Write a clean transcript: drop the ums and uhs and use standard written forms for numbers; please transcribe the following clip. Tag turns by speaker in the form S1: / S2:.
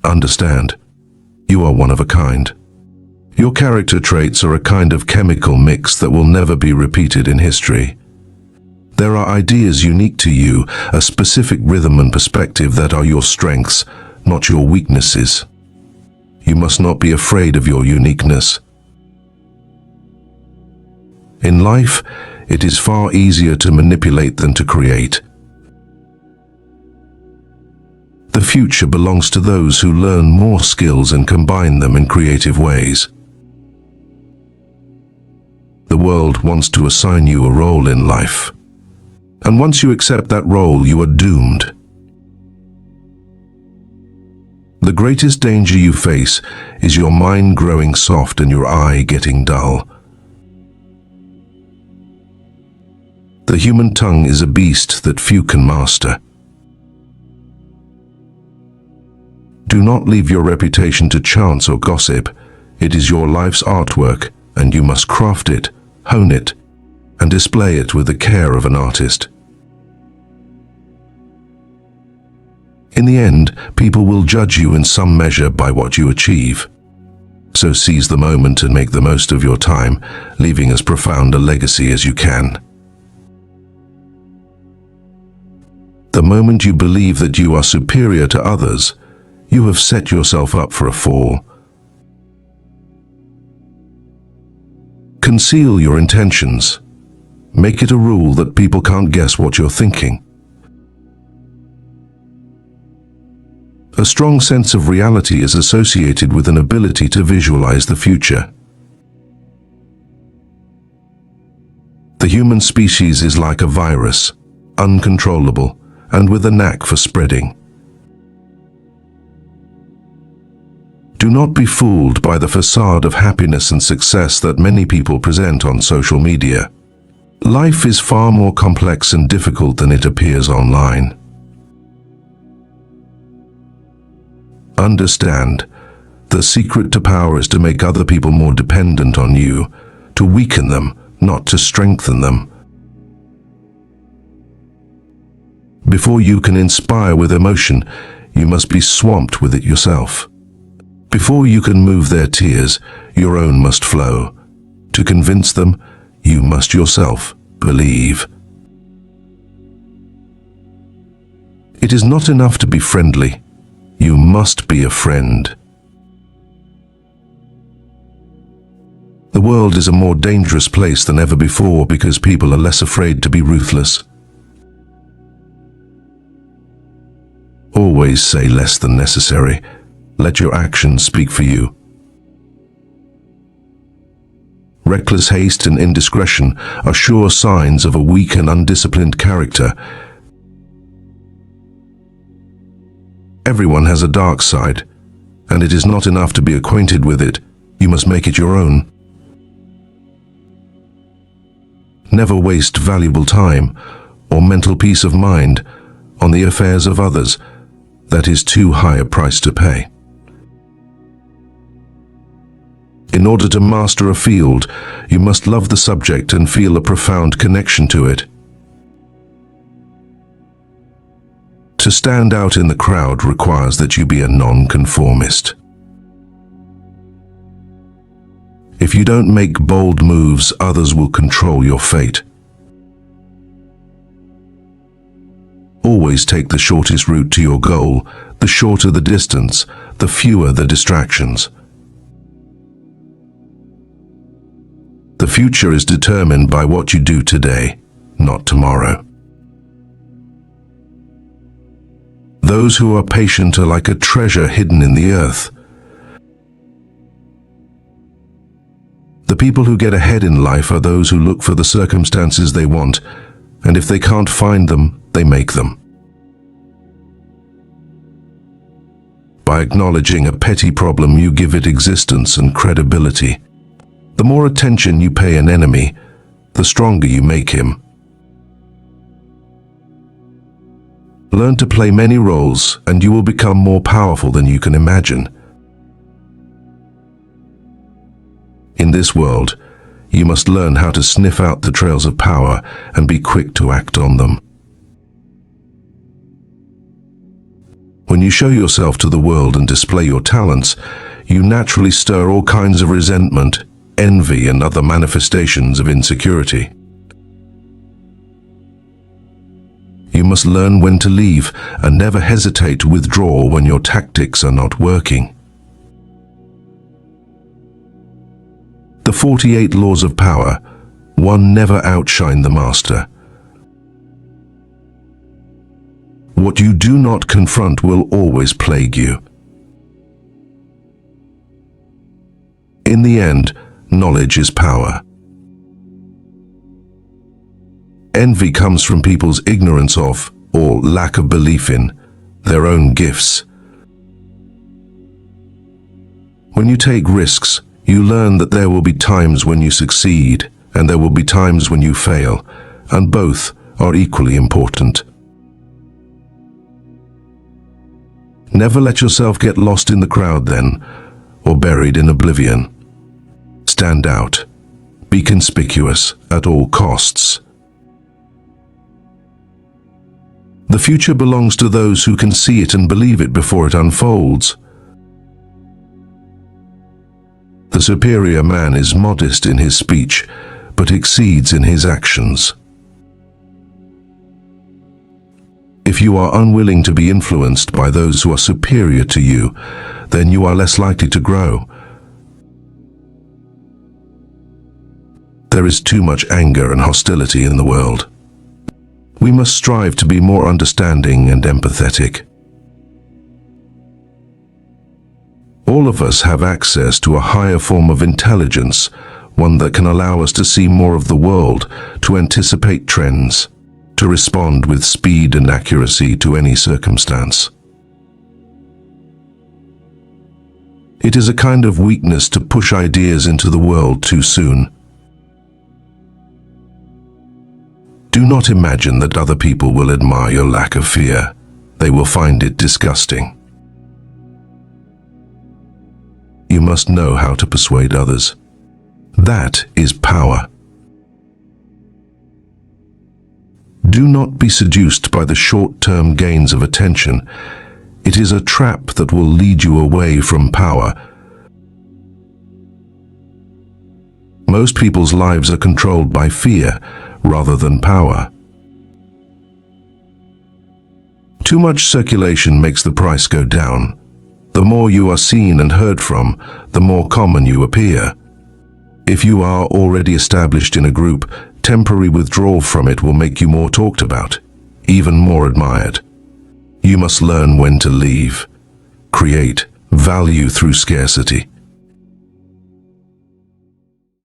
S1: Understand, you are one of a kind. Your character traits are a kind of chemical mix that will never be repeated in history. There are ideas unique to you, a specific rhythm and perspective that are your strengths, not your weaknesses. You must not be afraid of your uniqueness. In life, it is far easier to manipulate than to create. The future belongs to those who learn more skills and combine them in creative ways. The world wants to assign you a role in life. And once you accept that role, you are doomed. The greatest danger you face is your mind growing soft and your eye getting dull. The human tongue is a beast that few can master. Do not leave your reputation to chance or gossip. It is your life's artwork, and you must craft it, hone it, and display it with the care of an artist. In the end, people will judge you in some measure by what you achieve. So seize the moment and make the most of your time, leaving as profound a legacy as you can. The moment you believe that you are superior to others, you have set yourself up for a fall. Conceal your intentions. Make it a rule that people can't guess what you're thinking. A strong sense of reality is associated with an ability to visualize the future. The human species is like a virus, uncontrollable, and with a knack for spreading. Do not be fooled by the facade of happiness and success that many people present on social media. Life is far more complex and difficult than it appears online. Understand, the secret to power is to make other people more dependent on you, to weaken them, not to strengthen them. Before you can inspire with emotion, you must be swamped with it yourself. Before you can move their tears, your own must flow. To convince them, you must yourself believe. It is not enough to be friendly. You must be a friend. The world is a more dangerous place than ever before because people are less afraid to be ruthless. Always say less than necessary. Let your actions speak for you. Reckless haste and indiscretion are sure signs of a weak and undisciplined character. Everyone has a dark side, and it is not enough to be acquainted with it. You must make it your own. Never waste valuable time or mental peace of mind on the affairs of others. That is too high a price to pay. In order to master a field, you must love the subject and feel a profound connection to it. To stand out in the crowd requires that you be a nonconformist. If you don't make bold moves, others will control your fate. Always take the shortest route to your goal. The shorter the distance, the fewer the distractions. The future is determined by what you do today, not tomorrow. Those who are patient are like a treasure hidden in the earth. The people who get ahead in life are those who look for the circumstances they want, and if they can't find them, they make them. By acknowledging a petty problem, you give it existence and credibility. The more attention you pay an enemy, the stronger you make him. Learn to play many roles, and you will become more powerful than you can imagine. In this world, you must learn how to sniff out the trails of power and be quick to act on them. When you show yourself to the world and display your talents, you naturally stir all kinds of resentment, envy, and other manifestations of insecurity. You must learn when to leave and never hesitate to withdraw when your tactics are not working. The 48 laws of power. 1. Never outshine the master. What you do not confront will always plague you. In the end, knowledge is power. Envy comes from people's ignorance of, or lack of belief in, their own gifts. When you take risks, you learn that there will be times when you succeed, and there will be times when you fail, and both are equally important. Never let yourself get lost in the crowd then, or buried in oblivion. Stand out. Be conspicuous at all costs. The future belongs to those who can see it and believe it before it unfolds. The superior man is modest in his speech, but exceeds in his actions. If you are unwilling to be influenced by those who are superior to you, then you are less likely to grow. There is too much anger and hostility in the world. We must strive to be more understanding and empathetic. All of us have access to a higher form of intelligence, one that can allow us to see more of the world, to anticipate trends, to respond with speed and accuracy to any circumstance. It is a kind of weakness to push ideas into the world too soon. Do not imagine that other people will admire your lack of fear. They will find it disgusting. You must know how to persuade others. That is power. Do not be seduced by the short-term gains of attention. It is a trap that will lead you away from power. Most people's lives are controlled by fear rather than power. Too much circulation makes the price go down. The more you are seen and heard from, the more common you appear. If you are already established in a group, temporary withdrawal from it will make you more talked about, even more admired. You must learn when to leave. Create value through scarcity.